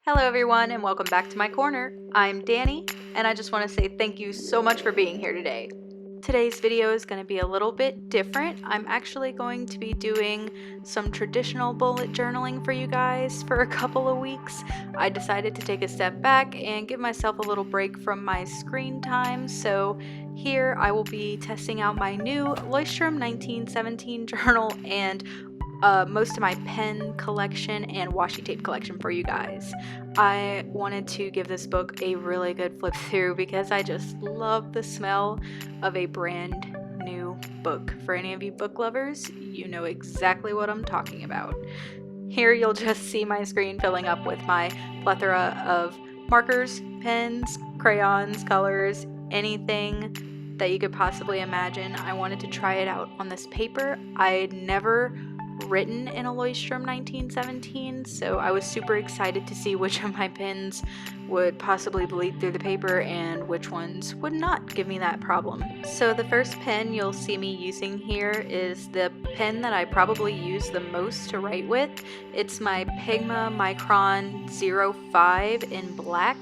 Hello everyone and welcome back to my corner. I'm Danie and I just want to say thank you so much for being here today. Today's video is going to be a little bit different. I'm actually going to be doing some traditional bullet journaling for you guys for a couple of weeks. I decided to take a step back and give myself a little break from my screen time, so here I will be testing out my new Leuchttrum1917 journal and most of my pen collection and washi tape collection for you guys. I wanted to give this book a really good flip through because I just love the smell of a brand new book. For any of you book lovers, you know exactly what I'm talking about. Here you'll just see my screen filling up with my plethora of markers, pens, crayons, colors, anything that you could possibly imagine. I wanted to try it out on this paper. I'd never written in a Leuchttrum 1917, so I was super excited to see which of my pens would possibly bleed through the paper and which ones would not give me that problem. So the first pen you'll see me using here is the pen that I probably use the most to write with. It's my Pigma Micron 05 in black.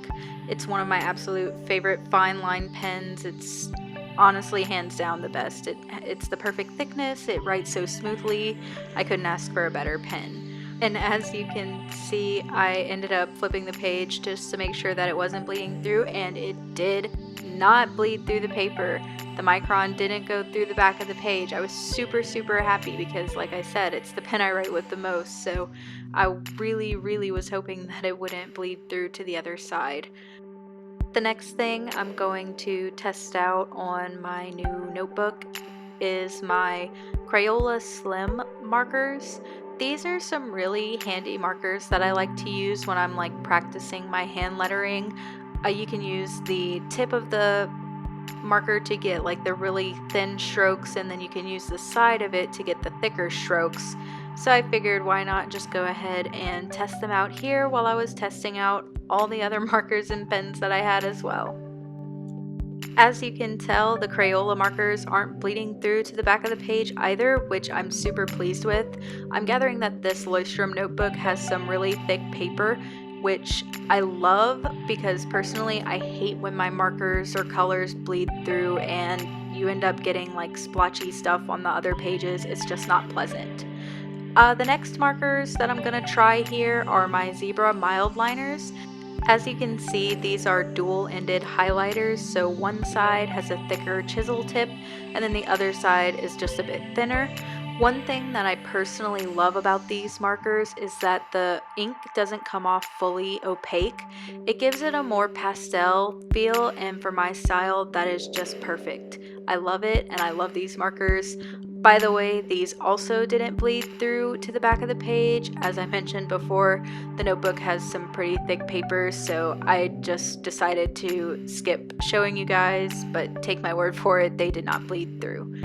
It's one of my absolute favorite fine line pens. It's honestly hands down the best. It's the perfect thickness, it writes so smoothly. I couldn't ask for a better pen. And as you can see, I ended up flipping the page just to make sure that it wasn't bleeding through, and it did not bleed through the paper. The Micron didn't go through the back of the page. I was super happy because, like I said, it's the pen I write with the most, so I really was hoping that it wouldn't bleed through to the other side. The next thing I'm going to test out on my new notebook is my Crayola Slim markers. These are some really handy markers that I like to use when I'm like practicing my hand lettering. You can use the tip of the marker to get like the really thin strokes, and then you can use the side of it to get the thicker strokes. So I figured why not just go ahead and test them out here while I was testing out all the other markers and pens that I had as well. As you can tell, the Crayola markers aren't bleeding through to the back of the page either, which I'm super pleased with. I'm gathering that this Leuchttrum notebook has some really thick paper, which I love because personally I hate when my markers or colors bleed through and you end up getting like splotchy stuff on the other pages. It's just not pleasant. The next markers that I'm going to try here are my Zebra mild liners. As you can see, these are dual-ended highlighters, so one side has a thicker chisel tip and then the other side is just a bit thinner. One thing that I personally love about these markers is that the ink doesn't come off fully opaque. It gives it a more pastel feel, and for my style that is just perfect. I love it and I love these markers. By the way, these also didn't bleed through to the back of the page. As I mentioned before, the notebook has some pretty thick papers, so I just decided to skip showing you guys, but take my word for it, they did not bleed through.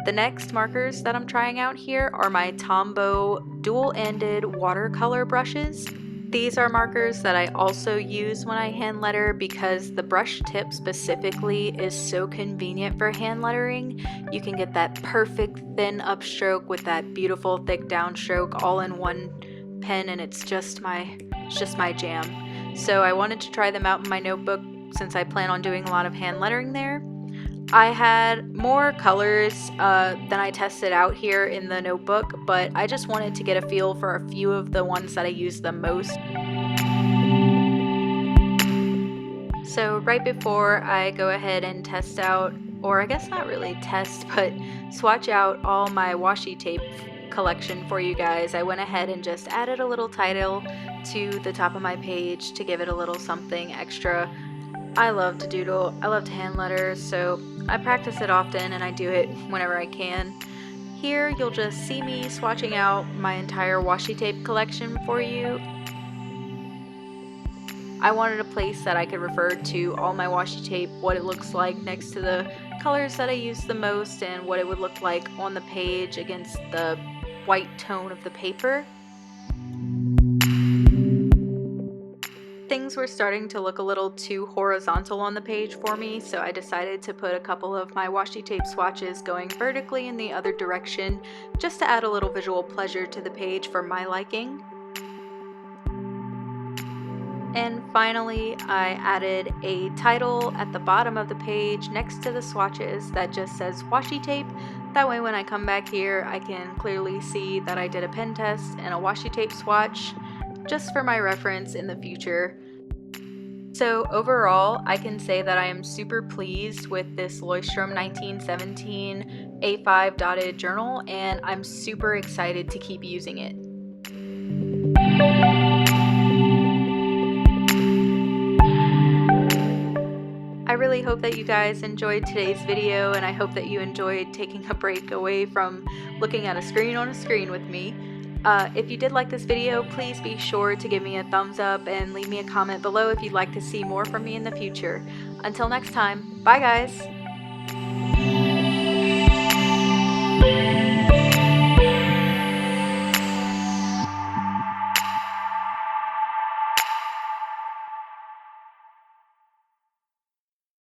The next markers that I'm trying out here are my Tombow dual-ended watercolor brushes. These are markers that I also use when I hand letter because the brush tip specifically is so convenient for hand lettering. You can get that perfect thin upstroke with that beautiful thick downstroke all in one pen, and it's just my jam. So I wanted to try them out in my notebook since I plan on doing a lot of hand lettering there. I had more colors than I tested out here in the notebook, but I just wanted to get a feel for a few of the ones that I use the most. So right before I go ahead and test out, or I guess not really test, but swatch out all my washi tape collection for you guys, I went ahead and just added a little title to the top of my page to give it a little something extra. I love to doodle, I love to hand letter, so I practice it often and I do it whenever I can. Here you'll just see me swatching out my entire washi tape collection for you. I wanted a place that I could refer to all my washi tape, what it looks like next to the colors that I use the most, and what it would look like on the page against the white tone of the paper. Things were starting to look a little too horizontal on the page for me, so I decided to put a couple of my washi tape swatches going vertically in the other direction just to add a little visual pleasure to the page for my liking. And finally, I added a title at the bottom of the page next to the swatches that just says washi tape. That way when I come back here, I can clearly see that I did a pen test and a washi tape swatch, just for my reference in the future. So overall, I can say that I am super pleased with this Leuchttrum 1917 A5 dotted journal, and I'm super excited to keep using it. I really hope that you guys enjoyed today's video, and I hope that you enjoyed taking a break away from looking at a screen on a screen with me. If you did like this video, please be sure to give me a thumbs up and leave me a comment below if you'd like to see more from me in the future. Until next time, bye guys!